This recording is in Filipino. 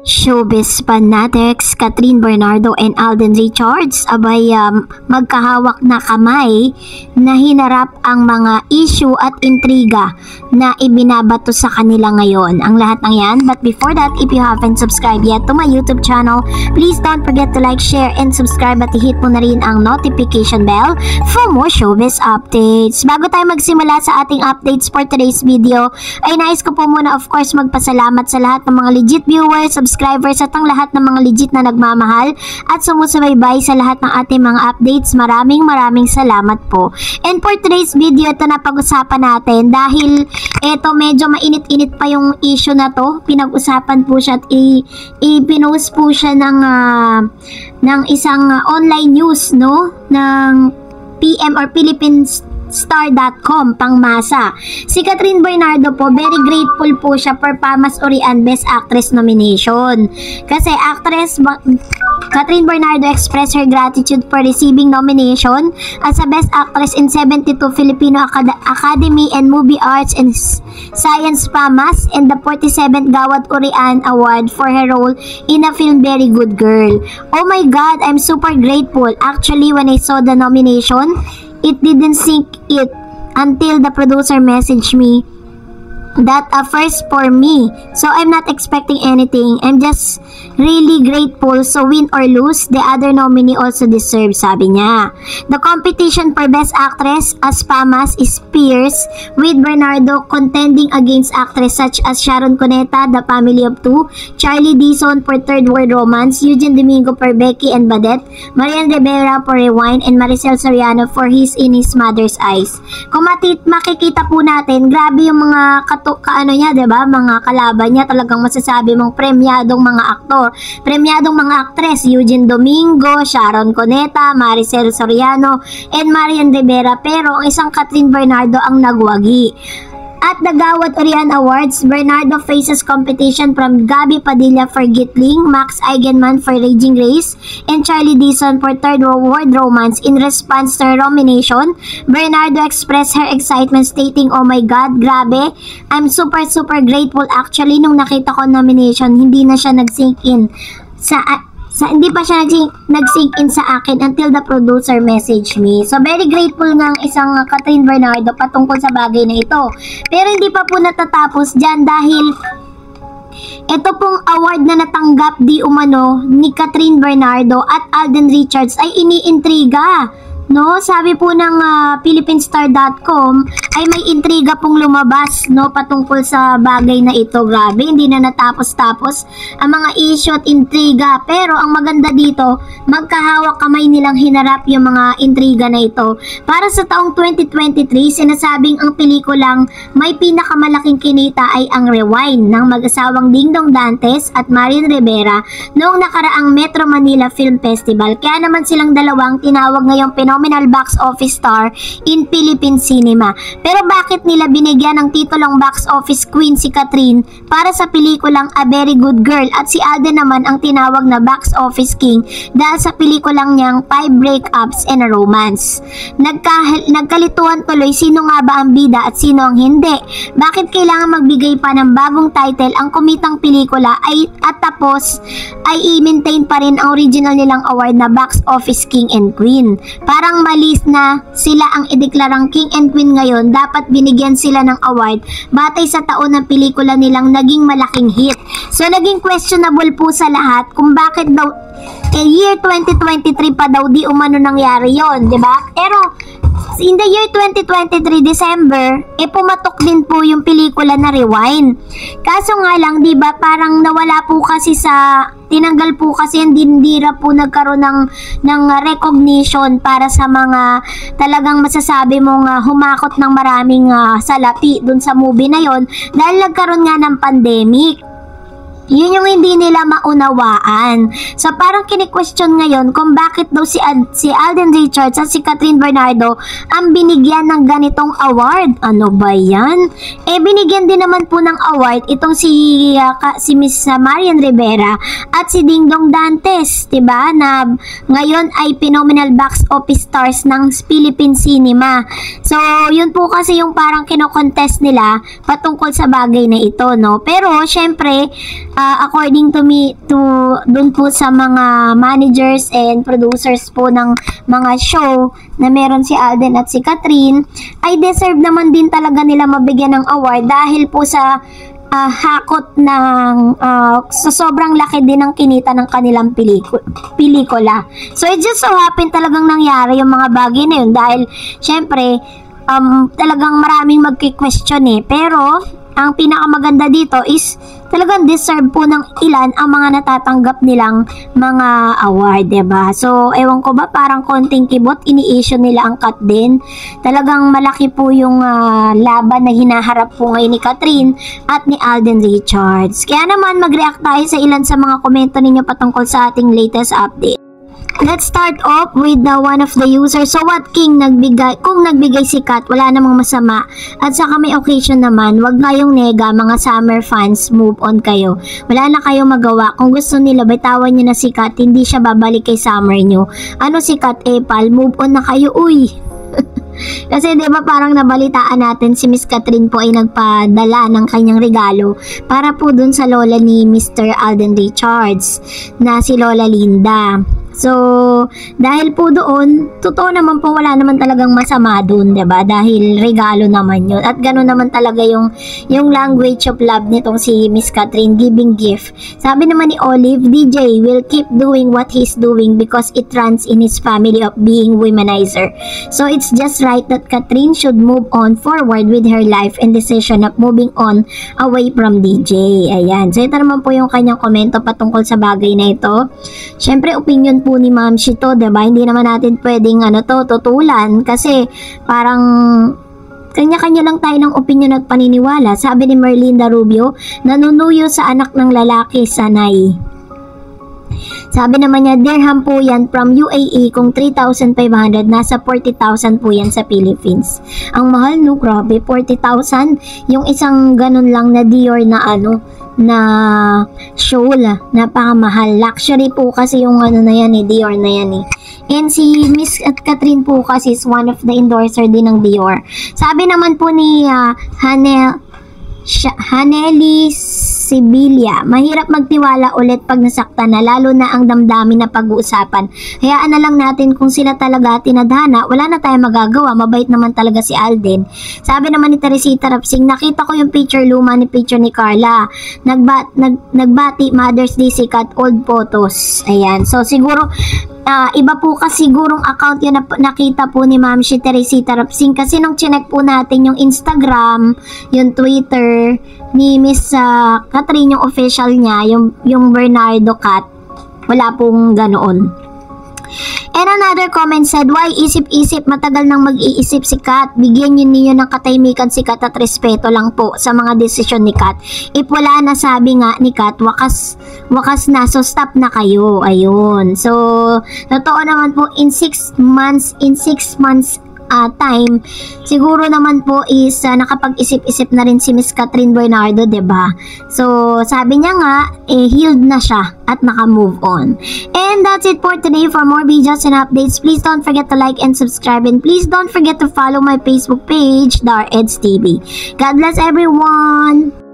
Showbiz fanatics Catherine Bernardo and Alden Richards abay magkahawak na kamay na hinarap ang mga issue at intriga na ibinabato sa kanila ngayon. Ang lahat ng yan. But before that, if you haven't subscribed yet to my YouTube channel, please don't forget to like, share, and subscribe at i-hit mo na rin ang notification bell for more showbiz updates. Bago tayo magsimula sa ating updates for today's video, ay nais ko po muna of course magpasalamat sa lahat ng mga legit viewers, subscribers at ang lahat ng mga legit na nagmamahal at sumusubaybay sa lahat ng ating mga updates. Maraming salamat po. And for today's video, ito na pag-usapan natin dahil ito medyo mainit-init pa yung issue na to. Pinag-usapan po siya at i-pinost po siya ng isang online news, no? Ng PM or PhilippineStar.com pangmasa. Si Catherine Bernardo po, very grateful po siya for Pamas Orian Best Actress nomination. Kasi Catherine Bernardo expressed her gratitude for receiving nomination as a Best Actress in 72 Filipino Academy and Movie Arts and Science Pamas and the 47th Gawad Orian Award for her role in a film Very Good Girl. Oh my God, I'm super grateful. Actually, when I saw the nomination, it didn't sink it until the producer messaged me that first for me. So I'm not expecting anything. I'm just really grateful. So win or lose, the other nominee also deserves, sabi niya. The competition for Best Actress as Pamas is fierce, with Bernardo contending against actresses such as Sharon Cuneta, The Family of Two, Charlie Dizon for Third World Romance, Eugene Domingo for Becky and Badette, Marian Rivera for Rewind, and Maricel Soriano for His in His Mother's Eyes. Kung makikita po natin, grabe yung mga niya, diba? Mga kalaban niya, talagang masasabi mong premyadong mga aktor, premyadong mga aktres, Eugene Domingo, Sharon Cuneta, Maricel Soriano, and Marian Rivera, pero ang isang Catherine Bernardo ang nagwagi. At the Gawad Orian Awards, Bernardo faces competition from Gabby Padilla for Gitling, Max Eigenman for Raging Grace, and Charlie Dizon for Third World Romance. In response to her nomination, Bernardo expressed her excitement stating, "Oh my God, grabe, I'm super grateful." Actually, nung nakita ko nomination, hindi na siya nag-sink in hindi pa siya nag-sink in sa akin until the producer messaged me. So, very grateful nga ang isang Catherine Bernardo patungkol sa bagay na ito. Pero hindi pa po natatapos dyan dahil ito pong award na natanggap di umano ni Catherine Bernardo at Alden Richards ay iniintriga. No, sabi po ng PhilippineStar.com ay may intriga pong lumabas, no, patungkol sa bagay na ito. Grabe, hindi na natapos-tapos ang mga issue at intriga. Pero ang maganda dito, magkahawak kamay nilang hinarap yung mga intriga na ito. Para sa taong 2023, sinasabing ang pelikulang may pinakamalaking kinita ay ang Rewind ng mag-asawang Dingdong Dantes at Marian Rivera noong nakaraang Metro Manila Film Festival. Kaya naman silang dalawang tinawag ngayong phenomenal box office star in Philippine cinema. Pero bakit nila binigyan ng titulong box office queen si Catherine para sa pelikulang A Very Good Girl at si Alden naman ang tinawag na box office king dahil sa pelikulang niyang 5 Breakups and a Romance? Nagkalituhan tuloy sino nga ba ang bida at sino ang hindi. Bakit kailangan magbigay pa ng bagong title ang kumitang pelikula at tapos ay i-maintain pa rin ang original nilang award na box office king and queen? Parang malis na sila ang ideklarang king and queen ngayon, dapat binigyan sila ng award batay sa taon ng pelikula nilang naging malaking hit. So naging questionable po sa lahat kung bakit daw year 2023 pa daw di umano nangyari yon, di ba? Pero in the year 2023 December, pumatok din po yung pelikula na Rewind. Kaso nga lang, di ba, parang nawala po kasi tinanggal po kasi hindi po nagkaroon ng recognition para sa mga talagang masasabi mong humakot ng maraming salapi dun sa movie na yon dahil nagkaroon nga ng pandemic. Yun yung hindi nila maunawaan. So parang kini-question ngayon kung bakit daw si Alden Richards at si Catherine Bernardo ang binigyan ng ganitong award. Ano ba yan? Binigyan din naman po ng award itong si Miss Marian Rivera at si Dingdong Dantes, 'di ba? Na ngayon ay phenomenal box office stars ng Philippine cinema. So yun po kasi yung parang kino-contest nila patungkol sa bagay na ito, no? Pero syempre according to me, dun po sa mga managers and producers po ng mga show na meron si Alden at si Catherine, ay deserve naman din talaga nila mabigyan ng award dahil po sa hakot ng sa sobrang laki din ng kinita ng kanilang pelikula. So it just so happen talagang nangyari yung mga bagay na yun dahil syempre talagang maraming magki-question pero ang pinakamaganda dito is talagang deserve po ng ilan ang mga natatanggap nilang mga award, diba? So, ewan ko ba, parang konting kibot, ini-issue nila ang cut din. Talagang malaki po yung laban na hinaharap po ngayon ni Catherine at ni Alden Richards. Kaya naman, mag-react tayo sa ilan sa mga komento ninyo patungkol sa ating latest update. Let's start off with one of the users. So what King kung nagbigay si Kat, wala namang masama. At saka may occasion naman, wag kayong nega, mga summer fans, move on kayo. Wala na kayong magawa. Kung gusto nila, bitawan nyo na si Kat, hindi siya babalik kay summer nyo. Ano si Kat Epal, move on na kayo, uy. Kasi diba parang nabalitaan natin si Miss Catherine po ay nagpadala ng kanyang regalo para po dun sa lola ni Mr. Alden Richards na si Lola Linda. So, dahil po doon, totoo naman po wala naman talagang masama doon, 'di ba? Dahil regalo naman 'yun. At ganoon naman talaga yung language of love nitong si Miss Catherine, giving gift. Sabi naman ni Olive, DJ will keep doing what he's doing because it runs in his family of being womanizer. So, it's just right that Catherine should move on forward with her life and decision of moving on away from DJ. Ayan. So, ito naman po yung kanyang komento patungkol sa bagay na ito. Syempre, opinion po ni Ma'am Shito, diba? Hindi naman natin pwedeng tutulan kasi parang kanya-kanya lang tayo ng opinion at paniniwala. Sabi ni Merlinda Rubio, nanunuyo sa anak ng lalaki, sanay. Sabi naman niya, dirham po yan from UAE, kung 3,500, nasa 40,000 po yan sa Philippines. Ang mahal, no? Grabe, 40,000. Yung isang ganun lang na Dior na na shawl, napakamahal. Luxury po kasi yung na yan Dior na yan And si Miss Catherine po kasi is one of the endorser din ng Dior. Sabi naman po ni Haneli Sibilia, mahirap magtiwala ulit pag nasaktan na, lalo na ang damdamin na pag-uusapan. Hayaan na lang natin kung sila talaga tinadhana, wala na tayong magagawa, mabait naman talaga si Alden. Sabi naman ni Teresita Rapsing, nakita ko yung picture luma ni picture ni Carla. Nagbati Mother's Day si Kat, old photos. Ayan. So siguro iba po kasi sigurong account yan na nakita po ni Ma'am si Teresita Rapsing kasi nung chinek po natin yung Instagram, yung Twitter ni Miss Catherine, yung official niya, yung Bernardo Cat, wala pong ganoon. And another comment said, why isip-isip, matagal nang mag-iisip si Kat, bigyan niyo ng katahimikan si Kat at respeto lang po sa mga desisyon ni Kat. If wala na, sabi nga ni Kat, wakas na, so stop na kayo. Ayun. So, totoo naman po, in 6 months time, siguro naman po is nakapag-isip-isip na rin si Miss Catherine Bernardo, diba? So, sabi niya nga, healed na siya at naka-move on. And that's it for today. For more videos and updates, please don't forget to like and subscribe, and please don't forget to follow my Facebook page, Dar Eds TV. God bless everyone!